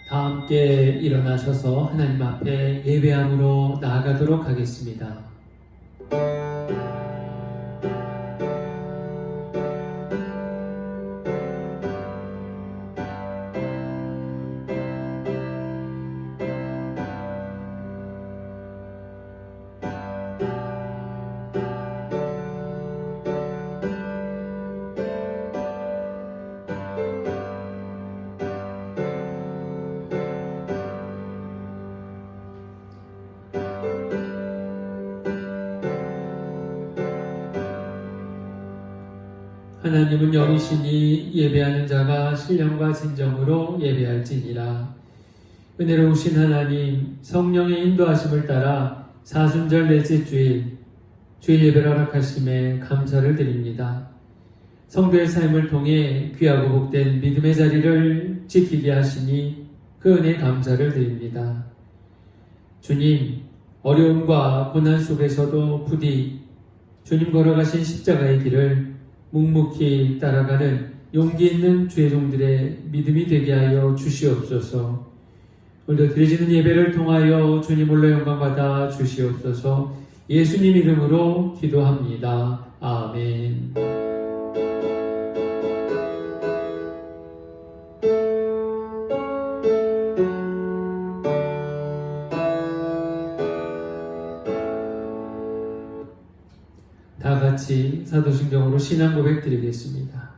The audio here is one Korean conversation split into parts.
다 함께 일어나셔서 하나님 앞에 예배함으로 나아가도록 하겠습니다. 하나님은 영이시니 예배하는 자가 신령과 진정으로 예배할지니라. 은혜로우신 하나님, 성령의 인도하심을 따라 사순절 넷째 주일 예배를 허락하심에 감사를 드립니다. 성도의 삶을 통해 귀하고 복된 믿음의 자리를 지키게 하시니 그 은혜에 감사를 드립니다. 주님, 어려움과 고난 속에서도 부디 주님 걸어가신 십자가의 길을 묵묵히 따라가는 용기 있는 주의 종들의 믿음이 되게 하여 주시옵소서. 오늘도 드려지는 예배를 통하여 주님 홀로 영광 받아 주시옵소서. 예수님 이름으로 기도합니다. 아멘. 다 같이 사도신경으로 신앙 고백 드리겠습니다.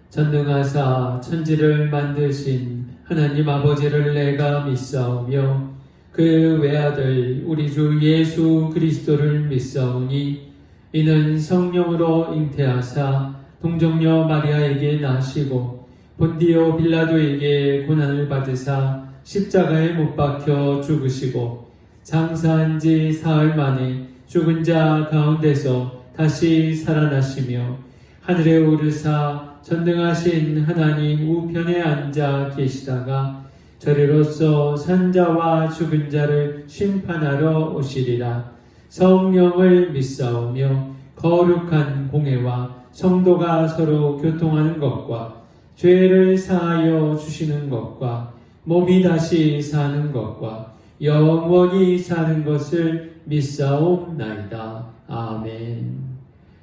전능하사 천지를 만드신 하나님 아버지를 내가 믿사오며 그 외아들 우리 주 예수 그리스도를 믿사오니 이는 성령으로 잉태하사 동정녀 마리아에게 나시고 본디오 빌라도에게 고난을 받으사 십자가에 못 박혀 죽으시고 장사한 지 사흘 만에 죽은 자 가운데서 다시 살아나시며 하늘에 오르사 전능하신 하나님 우편에 앉아 계시다가 저리로서 산자와 죽은 자를 심판하러 오시리라. 성령을 믿사오며 거룩한 공회와 성도가 서로 교통하는 것과 죄를 사하여 주시는 것과 몸이 다시 사는 것과 영원히 사는 것을 믿사옵나이다. 아멘.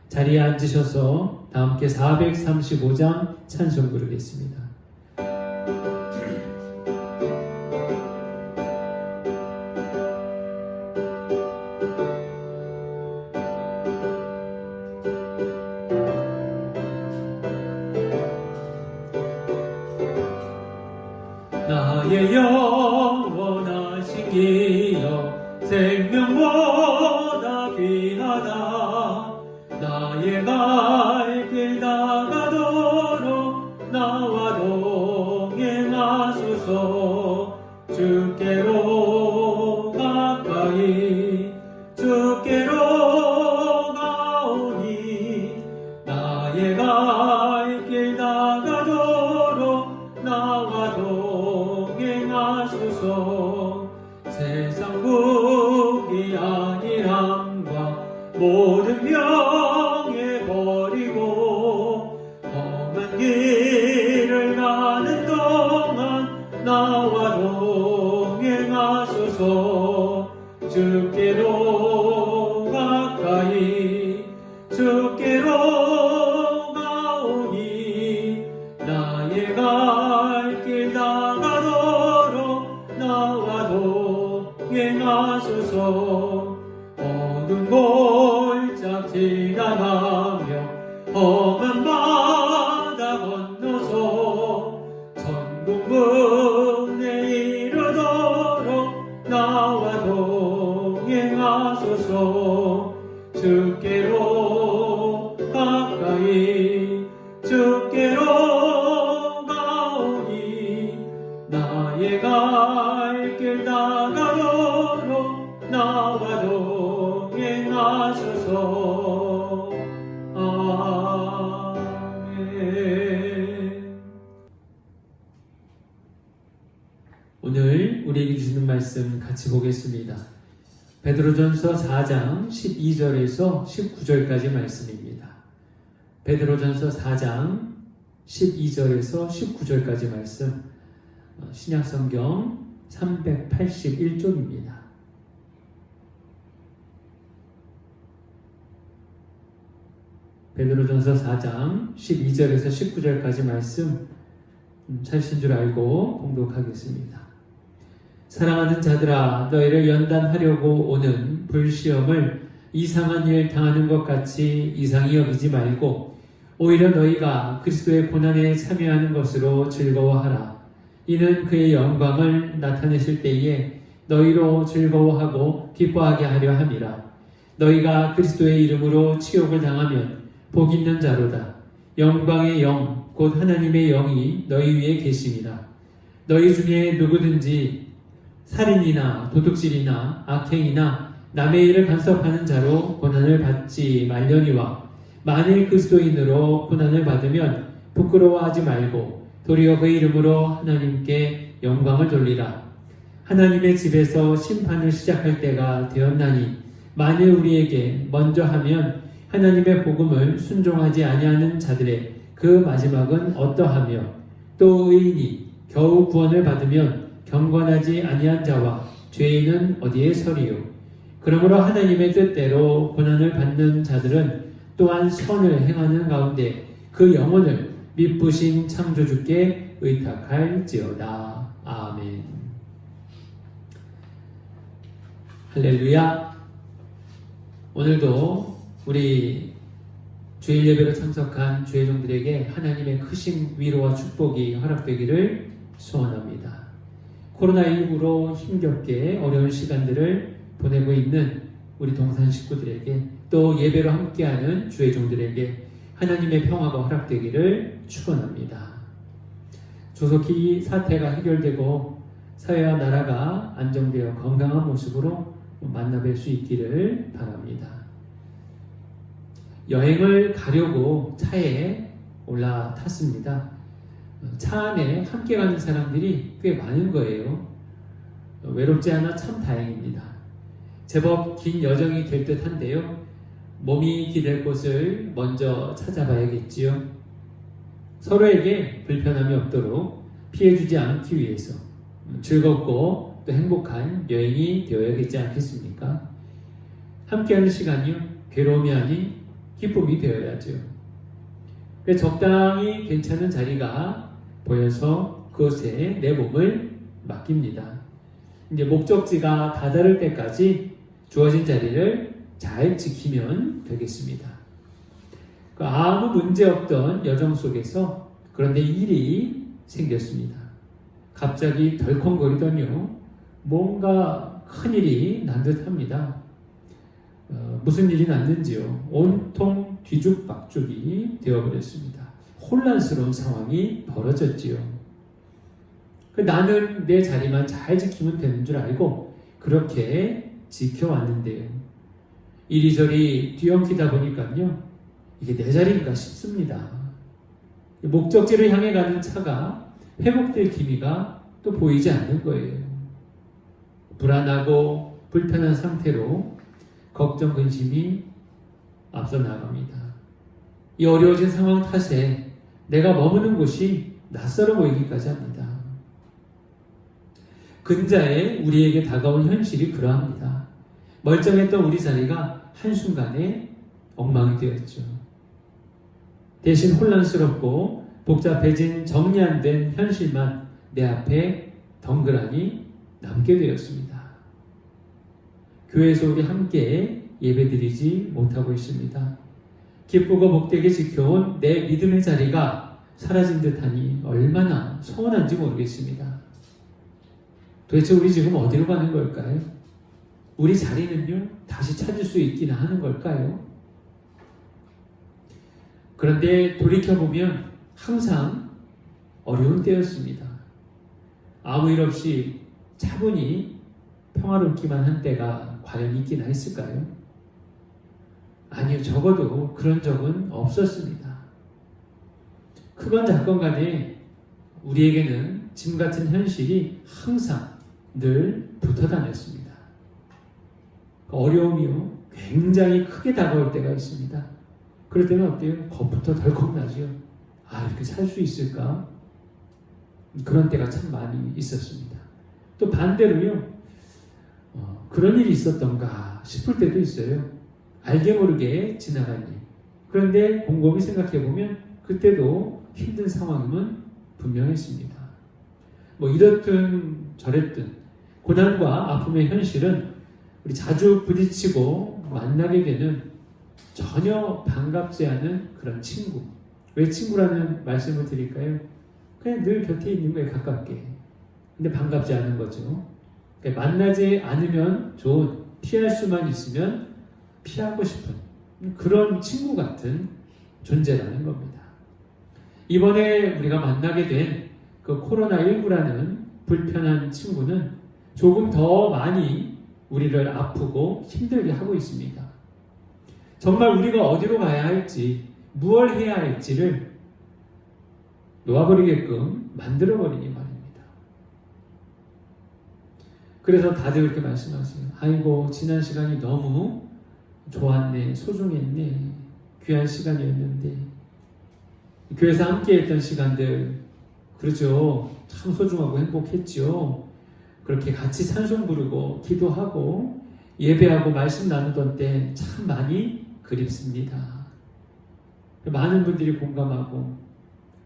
자리에 앉으셔서 다 함께 435장 찬송 부르겠습니다. 나의 영원하신 기여 생명보다 귀하다. 나의 갈 길 다가도록 나와 동행하소서. 주께로 가까이 주께로 가오니 나의 갈 길 다가도록 나와 동행하소서. 세상 부귀 안일함과 모든 명예 버리고 험한 길을 가는 동안 나와 동행하소서. 주께로 가까이 주께로 가오니 나의 갈 길 다가도록 나와 동행하소서. 어두운 골짝 지나가며 험한 바다 건너서 천국문에 이르도록 나와 동행하소서. 주께로 가까이 주께로 가오니 나의 갈 길 다가도록 나와 동행하소서. 아멘. 오늘 우리에게 주시는 말씀 같이 보겠습니다. 베드로전서 4장 12절에서 19절까지 말씀입니다. 베드로전서 4장 12절에서 19절까지 말씀. 신약성경 381쪽입니다. 베드로전서 4장 12절에서 19절까지 말씀 찾으신 줄 알고 봉독하겠습니다. 사랑하는 자들아, 너희를 연단하려고 오는 불시험을 이상한 일 당하는 것 같이 이상히 여기지 말고 오히려 너희가 그리스도의 고난에 참여하는 것으로 즐거워하라. 이는 그의 영광을 나타내실 때에 너희로 즐거워하고 기뻐하게 하려 함이라. 너희가 그리스도의 이름으로 치욕을 당하면 복 있는 자로다. 영광의 영, 곧 하나님의 영이 너희 위에 계심이라. 너희 중에 누구든지 살인이나 도둑질이나 악행이나 남의 일을 간섭하는 자로 고난을 받지 말려니와 만일 그리스도인으로 고난을 받으면 부끄러워하지 말고 도리어 그 이름으로 하나님께 영광을 돌리라. 하나님의 집에서 심판을 시작할 때가 되었나니 만일 우리에게 먼저 하면 하나님의 복음을 순종하지 아니하는 자들의 그 마지막은 어떠하며 또 의인이 겨우 구원을 받으면 경건하지 아니한 자와 죄인은 어디에 서리요. 그러므로 하나님의 뜻대로 고난을 받는 자들은 또한 선을 행하는 가운데 그 영혼을 미쁘신 창조주께 의탁할지어다. 아멘. 할렐루야. 오늘도 우리 주일 예배로 참석한 주의 종들에게 하나님의 크신 위로와 축복이 허락되기를 소원합니다. 코로나19로 힘겹게 어려운 시간들을 보내고 있는 우리 동산 식구들에게 또 예배로 함께하는 주의 종들에게 하나님의 평화가 허락되기를 축원합니다. 조속히 사태가 해결되고 사회와 나라가 안정되어 건강한 모습으로 만나뵐 수 있기를 바랍니다. 여행을 가려고 차에 올라탔습니다. 차 안에 함께 가는 사람들이 꽤 많은 거예요. 외롭지 않아 참 다행입니다. 제법 긴 여정이 될 듯한데요. 몸이 기댈 곳을 먼저 찾아봐야겠지요. 서로에게 불편함이 없도록 피해주지 않기 위해서 즐겁고 또 행복한 여행이 되어야겠지 않겠습니까? 함께하는 시간이요. 괴로움이 아닌 기쁨이 되어야죠. 적당히 괜찮은 자리가 보여서 그것에 내 몸을 맡깁니다. 이제 목적지가 다다를 때까지 주어진 자리를 잘 지키면 되겠습니다. 아무 문제 없던 여정 속에서 그런데 일이 생겼습니다. 갑자기 덜컹거리더니요. 뭔가 큰일이 난 듯합니다. 무슨 일이 났는지요. 온통 뒤죽박죽이 되어버렸습니다. 혼란스러운 상황이 벌어졌지요. 나는 내 자리만 잘 지키면 되는 줄 알고 그렇게 지켜왔는데요. 이리저리 뒤엉키다 보니까요. 이게 내 자리인가 싶습니다. 목적지를 향해 가는 차가 회복될 기미가 또 보이지 않는 거예요. 불안하고 불편한 상태로 걱정, 근심이 앞서 나갑니다. 이 어려워진 상황 탓에 내가 머무는 곳이 낯설어 보이기까지 합니다. 근자에 우리에게 다가온 현실이 그러합니다. 멀쩡했던 우리 자리가 한순간에 엉망이 되었죠. 대신 혼란스럽고 복잡해진 정리 안 된 현실만 내 앞에 덩그러니 남게 되었습니다. 교회에서 우리 함께 예배드리지 못하고 있습니다. 기쁘고 복되게 지켜온 내 믿음의 자리가 사라진 듯하니 얼마나 서운한지 모르겠습니다. 도대체 우리 지금 어디로 가는 걸까요? 우리 자리는요, 다시 찾을 수 있기는 하는 걸까요? 그런데 돌이켜보면 항상 어려운 때였습니다. 아무 일 없이 차분히 평화롭기만 한 때가 과연 있긴 했을까요? 아니요, 적어도 그런 적은 없었습니다. 크건 작건 간에 우리에게는 짐 같은 현실이 항상 늘 붙어 다녔습니다. 어려움이요, 굉장히 크게 다가올 때가 있습니다. 그럴 때는 어때요? 겁부터 덜컥 나죠. 아, 이렇게 살 수 있을까? 그런 때가 참 많이 있었습니다. 또 반대로요, 그런 일이 있었던가 싶을 때도 있어요. 알게 모르게 지나간 일. 그런데 곰곰이 생각해보면 그때도 힘든 상황임은 분명했습니다. 뭐 이렇든 저랬든 고난과 아픔의 현실은 우리 자주 부딪히고 만나게 되는 전혀 반갑지 않은 그런 친구. 왜 친구라는 말씀을 드릴까요? 그냥 늘 곁에 있는 거에 가깝게. 근데 반갑지 않은 거죠. 그러니까 만나지 않으면 좋은, 피할 수만 있으면 피하고 싶은 그런 친구 같은 존재라는 겁니다. 이번에 우리가 만나게 된 그 코로나19라는 불편한 친구는 조금 더 많이 우리를 아프고 힘들게 하고 있습니다. 정말 우리가 어디로 가야 할지, 무엇을 해야 할지를 놓아버리게끔 만들어버리니 말입니다. 그래서 다들 이렇게 말씀하세요. 아이고, 지난 시간이 너무 좋았네, 소중했네, 귀한 시간이었는데, 교회에서 함께 했던 시간들, 그렇죠. 참 소중하고 행복했죠. 그렇게 같이 찬송 부르고, 기도하고, 예배하고, 말씀 나누던 때 참 많이 그립습니다. 많은 분들이 공감하고,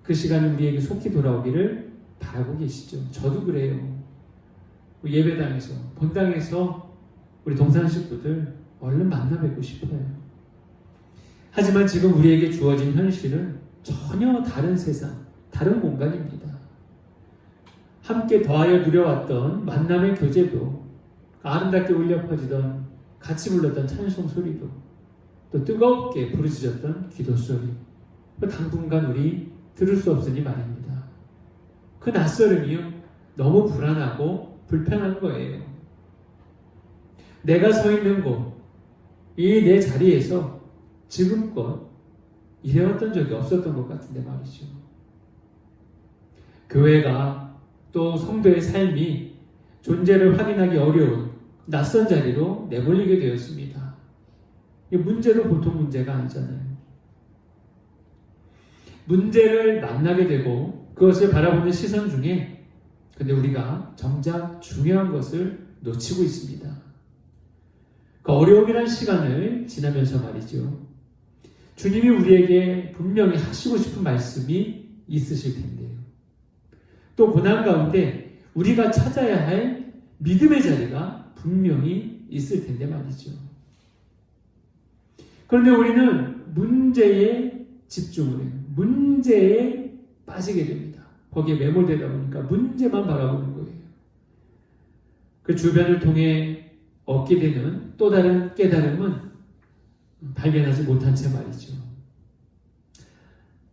그 시간이 우리에게 속히 돌아오기를 바라고 계시죠. 저도 그래요. 예배당에서, 본당에서 우리 동산 식구들 얼른 만나 뵙고 싶어요. 하지만 지금 우리에게 주어진 현실은 전혀 다른 세상, 다른 공간입니다. 함께 더하여 누려왔던 만남의 교제도, 아름답게 울려 퍼지던 같이 불렀던 찬송 소리도, 또 뜨겁게 부르짖었던 기도 소리, 당분간 우리 들을 수 없으니 말입니다. 그 낯설음이요, 너무 불안하고 불편한 거예요. 내가 서 있는 곳, 이 내 자리에서 지금껏 이래왔던 적이 없었던 것 같은데 말이죠. 교회가 또 성도의 삶이 존재를 확인하기 어려운 낯선 자리로 내몰리게 되었습니다. 이 문제도 보통 문제가 아니잖아요. 문제를 만나게 되고 그것을 바라보는 시선 중에 근데 우리가 정작 중요한 것을 놓치고 있습니다. 그 어려움이란 시간을 지나면서 말이죠. 주님이 우리에게 분명히 하시고 싶은 말씀이 있으실 텐데요. 또 고난 가운데 우리가 찾아야 할 믿음의 자리가 분명히 있을 텐데 말이죠. 그런데 우리는 문제에 집중을 해요. 문제에 빠지게 됩니다. 거기에 매몰되다 보니까 문제만 바라보는 거예요. 그 주변을 통해 얻게 되는 또 다른 깨달음은 발견하지 못한 채 말이죠.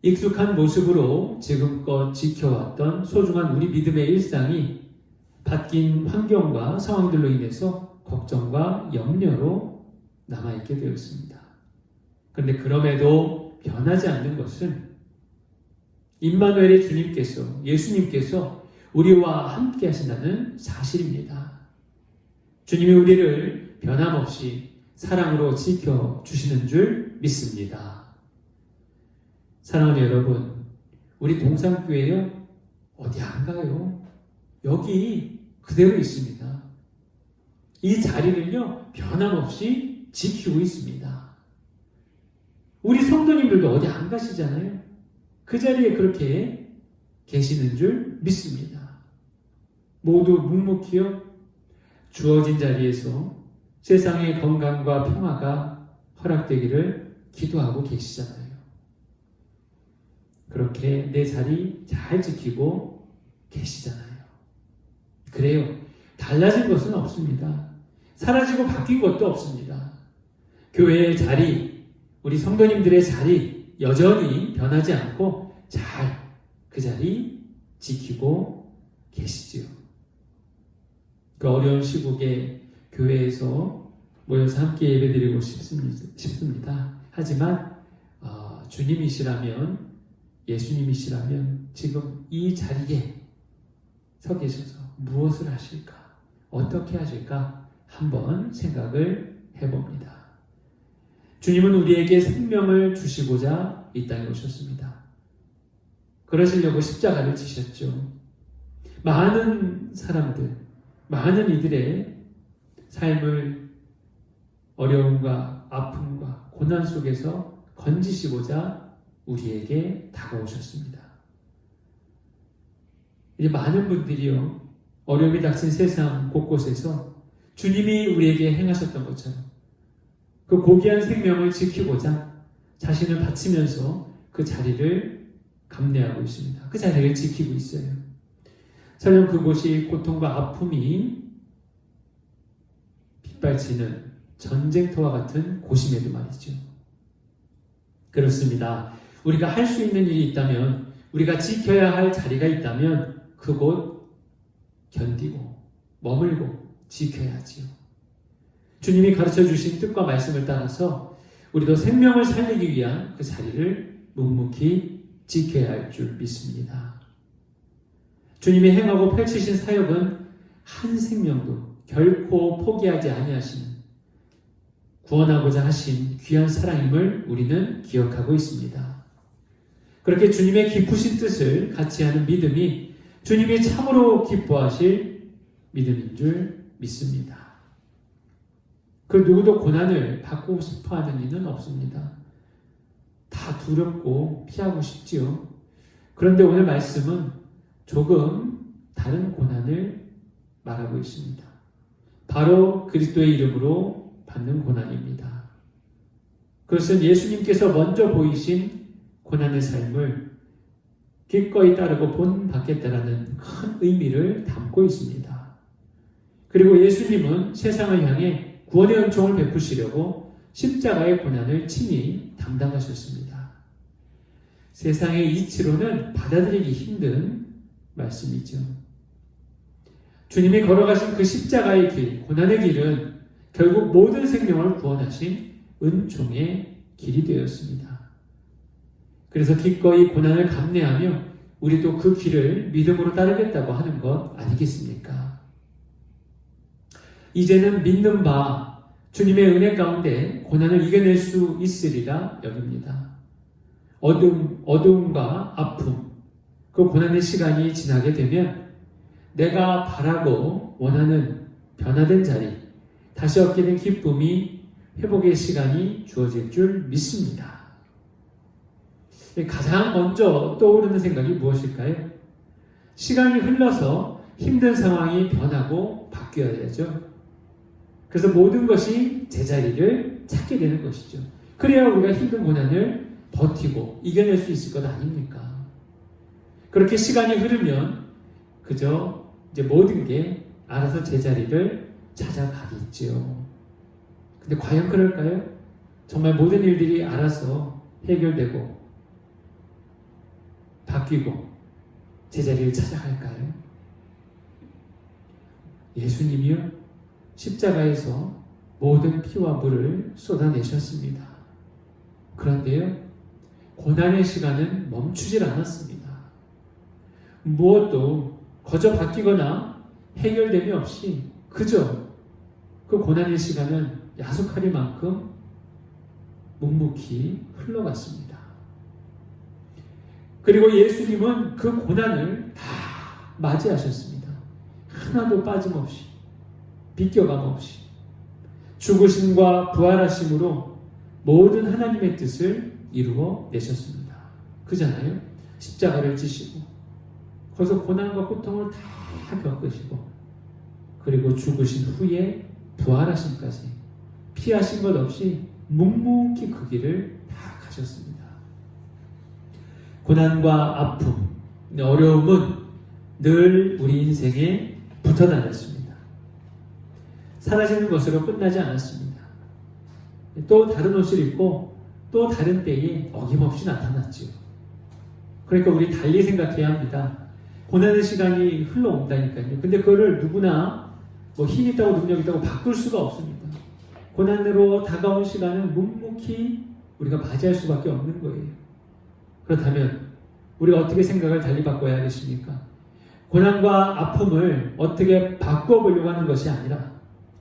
익숙한 모습으로 지금껏 지켜왔던 소중한 우리 믿음의 일상이 바뀐 환경과 상황들로 인해서 걱정과 염려로 남아있게 되었습니다. 그런데 그럼에도 변하지 않는 것은 임마누엘의 주님께서, 예수님께서 우리와 함께 하신다는 사실입니다. 주님이 우리를 변함없이 사랑으로 지켜주시는 줄 믿습니다. 사랑하는 여러분, 우리 동산교회요, 어디 안 가요? 여기 그대로 있습니다. 이 자리를요, 변함없이 지키고 있습니다. 우리 성도님들도 어디 안 가시잖아요. 그 자리에 그렇게 계시는 줄 믿습니다. 모두 묵묵히요, 주어진 자리에서 세상의 건강과 평화가 허락되기를 기도하고 계시잖아요. 그렇게 내 자리 잘 지키고 계시잖아요. 그래요. 달라진 것은 없습니다. 사라지고 바뀐 것도 없습니다. 교회의 자리, 우리 성도님들의 자리 여전히 변하지 않고 잘 그 자리 지키고 계시지요. 그 어려운 시국에 교회에서 모여서 함께 예배드리고 싶습니다. 하지만 주님이시라면, 예수님이시라면 지금 이 자리에 서 계셔서 무엇을 하실까? 어떻게 하실까? 한번 생각을 해봅니다. 주님은 우리에게 생명을 주시고자 이 땅에 오셨습니다. 그러시려고 십자가를 지셨죠. 많은 사람들, 많은 이들의 삶을 어려움과 아픔과 고난 속에서 건지시고자 우리에게 다가오셨습니다. 이제 많은 분들이요, 어려움이 닥친 세상 곳곳에서 주님이 우리에게 행하셨던 것처럼 그 고귀한 생명을 지키고자 자신을 바치면서 그 자리를 감내하고 있습니다. 그 자리를 지키고 있어요. 설령 그곳이 고통과 아픔이 빗발치는 전쟁터와 같은 곳임에도 말이죠. 그렇습니다. 우리가 할 수 있는 일이 있다면, 우리가 지켜야 할 자리가 있다면 그곳 견디고 머물고 지켜야지요. 주님이 가르쳐 주신 뜻과 말씀을 따라서 우리도 생명을 살리기 위한 그 자리를 묵묵히 지켜야 할 줄 믿습니다. 주님이 행하고 펼치신 사역은 한 생명도 결코 포기하지 아니하시는 구원하고자 하신 귀한 사랑임을 우리는 기억하고 있습니다. 그렇게 주님의 깊으신 뜻을 같이 하는 믿음이 주님이 참으로 기뻐하실 믿음인 줄 믿습니다. 그 누구도 고난을 받고 싶어하는 이는 없습니다. 다 두렵고 피하고 싶지요. 그런데 오늘 말씀은 조금 다른 고난을 말하고 있습니다. 바로 그리스도의 이름으로 받는 고난입니다. 그것은 예수님께서 먼저 보이신 고난의 삶을 기꺼이 따르고 본받겠다라는 큰 의미를 담고 있습니다. 그리고 예수님은 세상을 향해 구원의 은총을 베푸시려고 십자가의 고난을 친히 담당하셨습니다. 세상의 이치로는 받아들이기 힘든 말씀이죠. 주님이 걸어가신 그 십자가의 길, 고난의 길은 결국 모든 생명을 구원하신 은총의 길이 되었습니다. 그래서 기꺼이 고난을 감내하며 우리도 그 길을 믿음으로 따르겠다고 하는 것 아니겠습니까? 이제는 믿는 바 주님의 은혜 가운데 고난을 이겨낼 수 있으리라 여깁니다. 어두움과 아픔, 그 고난의 시간이 지나게 되면 내가 바라고 원하는 변화된 자리, 다시 얻게 된 기쁨이 회복의 시간이 주어질 줄 믿습니다. 가장 먼저 떠오르는 생각이 무엇일까요? 시간이 흘러서 힘든 상황이 변하고 바뀌어야죠. 그래서 모든 것이 제자리를 찾게 되는 것이죠. 그래야 우리가 힘든 고난을 버티고 이겨낼 수 있을 것 아닙니까? 그렇게 시간이 흐르면 그저 이제 모든 게 알아서 제자리를 찾아가겠지요. 근데 과연 그럴까요? 정말 모든 일들이 알아서 해결되고 바뀌고 제자리를 찾아갈까요? 예수님이요, 십자가에서 모든 피와 물을 쏟아내셨습니다. 그런데요, 고난의 시간은 멈추질 않았습니다. 무엇도 거저 바뀌거나 해결됨이 없이 그저 그 고난의 시간은 야속하리만큼 묵묵히 흘러갔습니다. 그리고 예수님은 그 고난을 다 맞이하셨습니다. 하나도 빠짐없이, 비껴감 없이 죽으심과 부활하심으로 모든 하나님의 뜻을 이루어 내셨습니다. 그잖아요. 십자가를 지시고 거기서 고난과 고통을 다 겪으시고 그리고 죽으신 후에 부활하심까지 피하신 것 없이 묵묵히 그 길을 다 가셨습니다. 고난과 아픔, 어려움은 늘 우리 인생에 붙어 다녔습니다. 사라지는 것으로 끝나지 않았습니다. 또 다른 옷을 입고 또 다른 때에 어김없이 나타났지요. 그러니까 우리 달리 생각해야 합니다. 고난의 시간이 흘러온다니까요. 근데 그거를 누구나 힘 있다고 능력 있다고 바꿀 수가 없습니다. 고난으로 다가온 시간은 묵묵히 우리가 맞이할 수밖에 없는 거예요. 그렇다면 우리가 어떻게 생각을 달리 바꿔야 하겠습니까? 고난과 아픔을 어떻게 바꿔보려고 하는 것이 아니라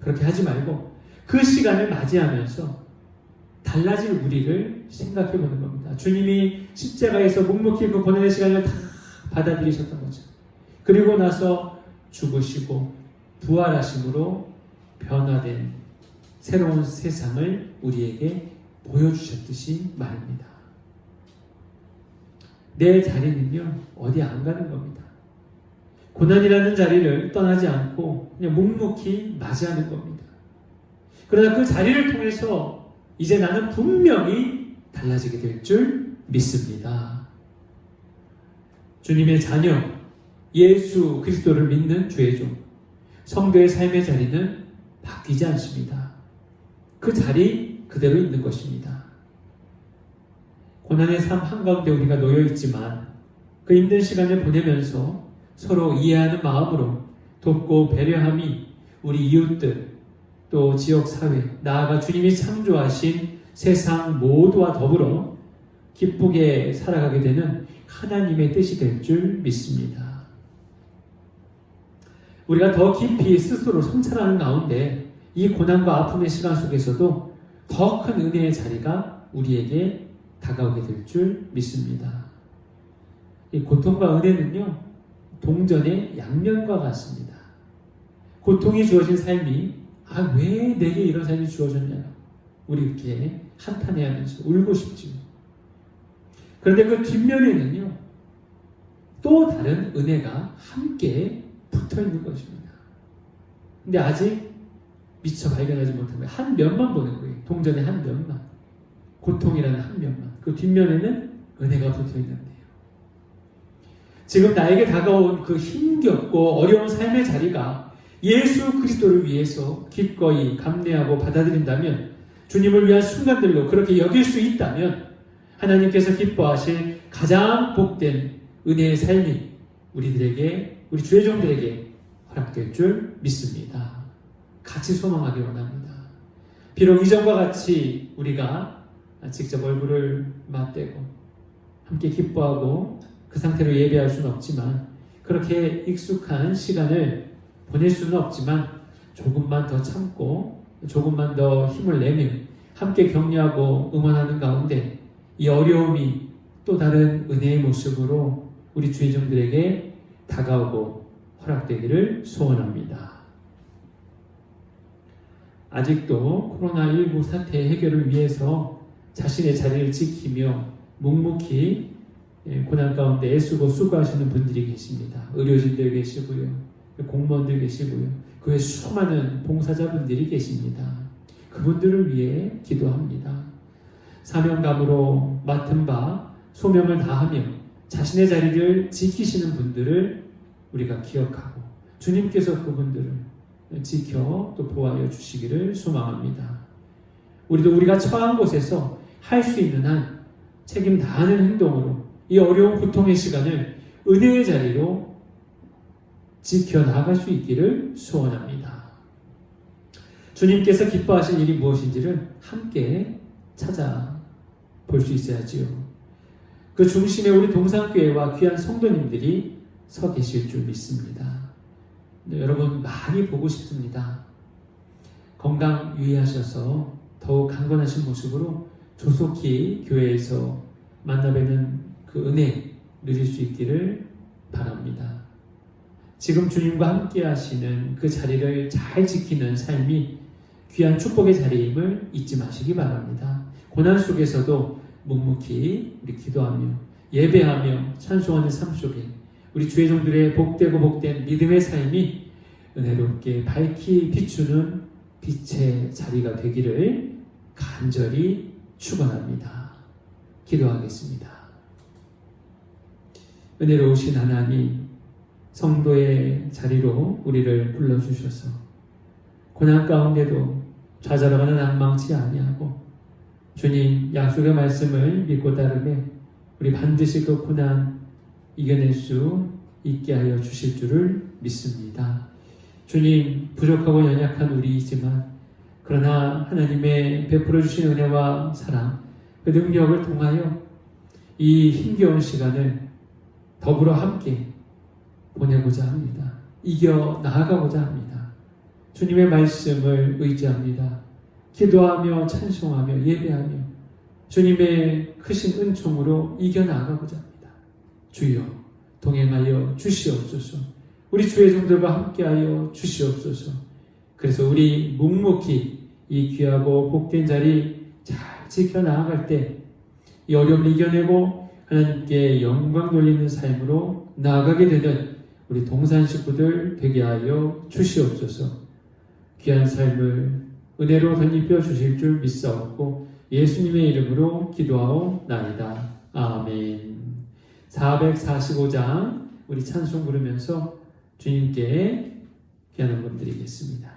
그렇게 하지 말고 그 시간을 맞이하면서 달라질 우리를 생각해 보는 겁니다. 주님이 십자가에서 묵묵히 그 고난의 시간을 다 받아들이셨던 거죠. 그리고 나서 죽으시고 부활하심으로 변화된 새로운 세상을 우리에게 보여주셨듯이 말입니다. 내 자리는요, 어디 안 가는 겁니다. 고난이라는 자리를 떠나지 않고 그냥 묵묵히 맞이하는 겁니다. 그러나 그 자리를 통해서 이제 나는 분명히 달라지게 될 줄 믿습니다. 주님의 자녀, 예수 그리스도를 믿는 주의 종, 성도의 삶의 자리는 바뀌지 않습니다. 그 자리 그대로 있는 것입니다. 고난의 삶 한가운데 우리가 놓여 있지만 그 힘든 시간을 보내면서 서로 이해하는 마음으로 돕고 배려함이 우리 이웃들, 또 지역사회, 나아가 주님이 창조하신 세상 모두와 더불어 기쁘게 살아가게 되는 하나님의 뜻이 될 줄 믿습니다. 우리가 더 깊이 스스로 성찰하는 가운데 이 고난과 아픔의 시간 속에서도 더 큰 은혜의 자리가 우리에게 다가오게 될 줄 믿습니다. 이 고통과 은혜는요, 동전의 양면과 같습니다. 고통이 주어진 삶이 왜 내게 이런 삶이 주어졌냐, 우리 이렇게 한탄해하면서 울고 싶죠. 그런데 그 뒷면에는요, 또 다른 은혜가 함께 붙어 있는 것입니다. 근데 아직 미처 발견하지 못한 거예요. 한 면만 보는 거예요. 동전의 한 면만. 고통이라는 한 면만. 그 뒷면에는 은혜가 붙어 있는데요. 지금 나에게 다가온 그 힘겹고 어려운 삶의 자리가 예수 그리스도를 위해서 기꺼이 감내하고 받아들인다면, 주님을 위한 순간들로 그렇게 여길 수 있다면 하나님께서 기뻐하실 가장 복된 은혜의 삶이 우리들에게, 우리 주의 종들에게 허락될 줄 믿습니다. 같이 소망하기 원합니다. 비록 이전과 같이 우리가 직접 얼굴을 맞대고 함께 기뻐하고 그 상태로 예배할 수는 없지만, 그렇게 익숙한 시간을 보낼 수는 없지만, 조금만 더 참고 조금만 더 힘을 내며 함께 격려하고 응원하는 가운데 이 어려움이 또 다른 은혜의 모습으로 우리 주의 종들에게 다가오고 허락되기를 소원합니다. 아직도 코로나19 사태 해결을 위해서 자신의 자리를 지키며 묵묵히 고난 가운데 애쓰고 수고하시는 분들이 계십니다. 의료진들 계시고요, 공무원들 계시고요, 그 외 수많은 봉사자분들이 계십니다. 그분들을 위해 기도합니다. 사명감으로 맡은 바 소명을 다하며 자신의 자리를 지키시는 분들을 우리가 기억하고 주님께서 그분들을 지켜 또 보호하여 주시기를 소망합니다. 우리도 우리가 처한 곳에서 할 수 있는 한 책임 다하는 행동으로 이 어려운 고통의 시간을 은혜의 자리로 지켜나갈 수 있기를 소원합니다. 주님께서 기뻐하신 일이 무엇인지를 함께 찾아볼 수 있어야지요. 그 중심에 우리 동산교회와 귀한 성도님들이 서 계실 줄 믿습니다. 네, 여러분 많이 보고 싶습니다. 건강 유의하셔서 더욱 강건하신 모습으로 조속히 교회에서 만나뵈는 그 은혜 누릴 수 있기를 바랍니다. 지금 주님과 함께 하시는 그 자리를 잘 지키는 삶이 귀한 축복의 자리임을 잊지 마시기 바랍니다. 고난 속에서도 묵묵히 우리 기도하며 예배하며 찬송하는 삶 속에 우리 주의 종들의 복되고 복된 믿음의 삶이 은혜롭게 밝히 비추는 빛의 자리가 되기를 간절히 축원합니다. 기도하겠습니다. 은혜로우신 하나님, 성도의 자리로 우리를 불러주셔서 고난 가운데도 좌절하거나 낭망치 아니하고 주님 약속의 말씀을 믿고 따르며 우리 반드시 그 고난 이겨낼 수 있게 하여 주실 줄을 믿습니다. 주님, 부족하고 연약한 우리이지만 그러나 하나님의 베풀어 주신 은혜와 사랑, 그 능력을 통하여 이 힘겨운 시간을 더불어 함께 보내고자 합니다. 이겨 나아가고자 합니다. 주님의 말씀을 의지합니다. 기도하며 찬송하며 예배하며 주님의 크신 은총으로 이겨 나아가고자 합니다. 주여 동행하여 주시옵소서. 우리 주의 종들과 함께하여 주시옵소서. 그래서 우리 묵묵히 이 귀하고 복된 자리 잘 지켜나갈 때 이 어려움을 이겨내고 하나님께 영광 돌리는 삶으로 나아가게 되는 우리 동산 식구들 되게 하여 주시옵소서. 귀한 삶을 은혜로 덧입혀 주실 줄 믿사옵고 예수님의 이름으로 기도하옵나이다. 아멘. 445장 우리 찬송 부르면서 주님께 귀한 헌금 드리겠습니다.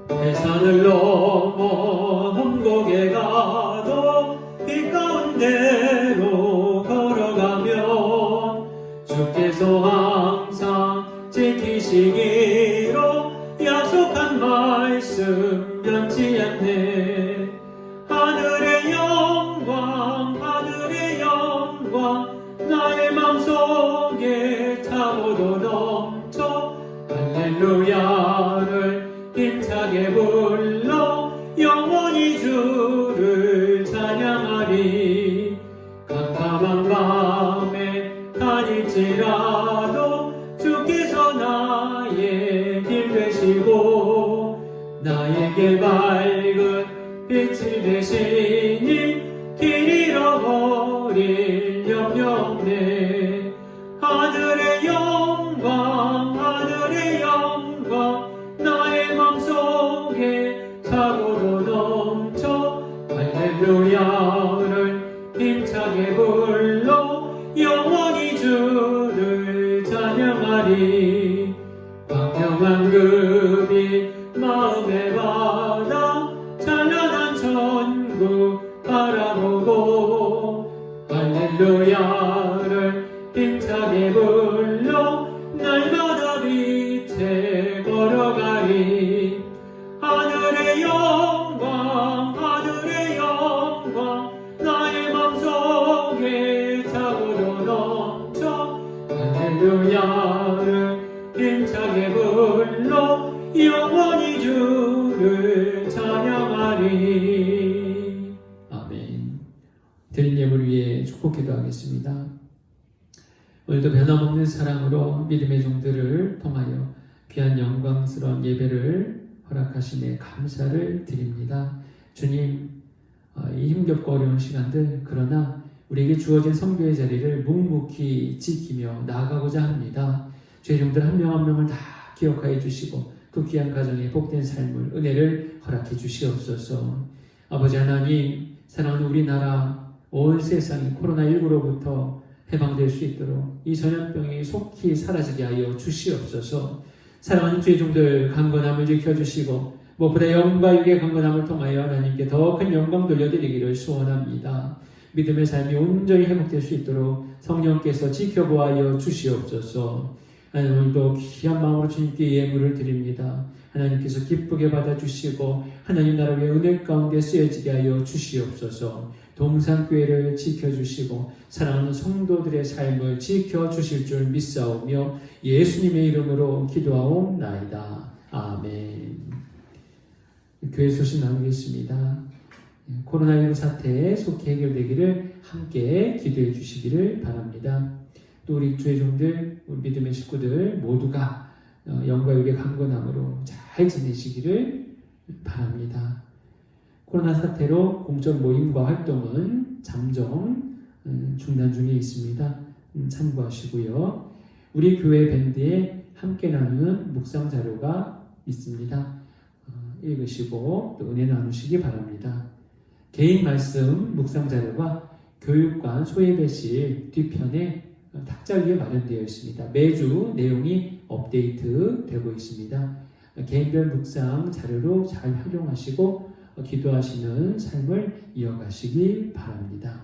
해산을 넘어 험곡에 가도 빛 가운데로 걸어가면 주께서 항상 지키시기로 약속한 말씀 변치 않네. 하늘의 영광 나의 맘속에 타고도 넘쳐 할렐루야를 힘차게 불러 영원히 주를 찬양하리. 깜깜한 밤에 다닐지라도 주께서 나의 길 되시고 나에게 밝은 빛이 되시니 길 잃어버릴 염려 없네. 하늘의 영광 나의 맘속에 차고도 넘쳐 할렐루야를 힘차게 불러 영원히 주를 찬양하리. 광명한 금이 마음에 받아 찬란한 천국 바라보고 할렐루야를 힘차게 불러 날마다 빛에 걸어가리. 하늘의 영광 나의 맘속에 차고도 넘쳐 할렐루야를 힘차게 불러 영원히 주를 찬양하리. 아멘. 드린 예물 위해 축복 기도하겠습니다. 오늘도 변함없는 사랑으로 믿음의 종들을 통하여 귀한 영광스러운 예배를 허락하시네 감사를 드립니다. 주님, 이 힘겹고 어려운 시간들, 그러나 우리에게 주어진 성교의 자리를 묵묵히 지키며 나아가고자 합니다. 주의 종들 한 명 한 명을 다 기억하여 주시고 그 귀한 가정의 복된 삶을 은혜를 허락해 주시옵소서. 아버지 하나님, 사랑하는 우리나라 온 세상이 코로나19로부터 해방될 수 있도록 이 전염병이 속히 사라지게 하여 주시옵소서. 사랑하는 주의 종들 강건함을 지켜주시고 무엇보다 영과 육의 강건함을 통하여 하나님께 더 큰 영광 돌려드리기를 소원합니다. 믿음의 삶이 온전히 회복될 수 있도록 성령께서 지켜보아여 주시옵소서. 하나님, 오늘도 귀한 마음으로 주님께 예물을 드립니다. 하나님께서 기쁘게 받아주시고 하나님 나라 위에 은혜 가운데 쓰여지게 하여 주시옵소서. 동산교회를 지켜주시고 사랑하는 성도들의 삶을 지켜주실 줄 믿사오며 예수님의 이름으로 기도하옵나이다. 아멘. 교회 소식 나누겠습니다. 코로나19 사태 속히 해결되기를 함께 기도해 주시기를 바랍니다. 또 우리 주의 종들, 우리 믿음의 식구들 모두가 영과 육의 강건함으로 잘 지내시기를 바랍니다. 코로나 사태로 공적 모임과 활동은 잠정 중단 중에 있습니다. 참고하시고요. 우리 교회 밴드에 함께 나누는 묵상 자료가 있습니다. 읽으시고 또 은혜 나누시기 바랍니다. 개인 말씀 묵상 자료가 교육관 소예배실 뒤편에 탁자 위에 마련되어 있습니다. 매주 내용이 업데이트 되고 있습니다. 개인별 묵상 자료로 잘 활용하시고 기도하시는 삶을 이어가시기 바랍니다.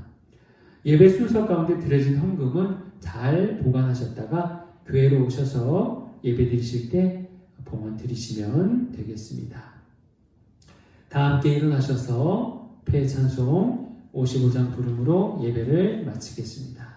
예배 순서 가운데 드려진 헌금은 잘 보관하셨다가 교회로 오셔서 예배 드리실 때 봉헌 드리시면 되겠습니다. 다 함께 일어나셔서 폐찬송 55장 부름으로 예배를 마치겠습니다.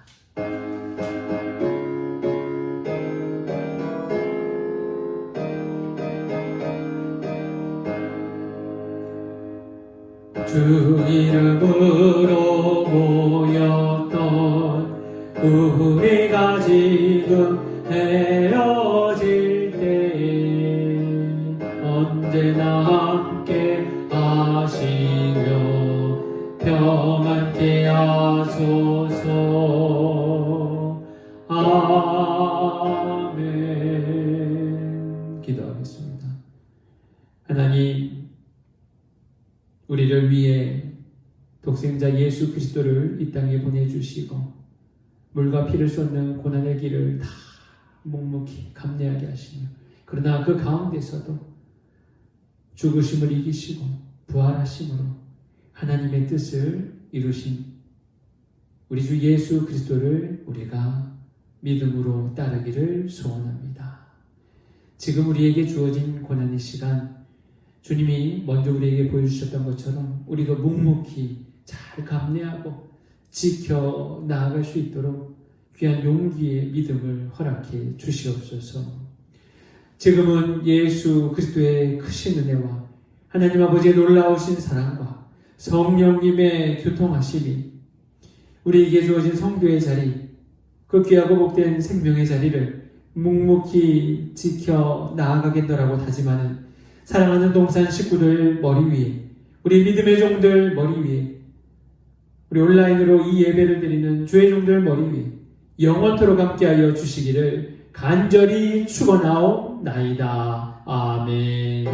주 이름으로 모였던 우리가 지금 헤어질 때 언제나 함께 하시며 평안케 하소서. 아멘. 기도하겠습니다. 하나님, 우리를 위해 독생자 예수 그리스도를 이 땅에 보내주시고 물과 피를 쏟는 고난의 길을 다 묵묵히 감내하게 하시며, 그러나 그 가운데서도 죽으심을 이기시고 부활하심으로 하나님의 뜻을 이루신 우리 주 예수 그리스도를 우리가 믿음으로 따르기를 소원합니다. 지금 우리에게 주어진 고난의 시간, 주님이 먼저 우리에게 보여주셨던 것처럼 우리도 묵묵히 잘 감내하고 지켜 나아갈 수 있도록 귀한 용기의 믿음을 허락해 주시옵소서. 지금은 예수 그리스도의 크신 은혜와 하나님 아버지의 놀라우신 사랑과 성령님의 교통하심이 우리에게 주어진 성도의 자리, 그 귀하고 복된 생명의 자리를 묵묵히 지켜 나아가겠노라고 다짐하는 사랑하는 동산 식구들 머리 위에, 우리 믿음의 종들 머리 위에, 우리 온라인으로 이 예배를 드리는 주의 종들 머리 위에 영원토록 함께하여 주시기를 간절히 축원하옵나이다. 아멘.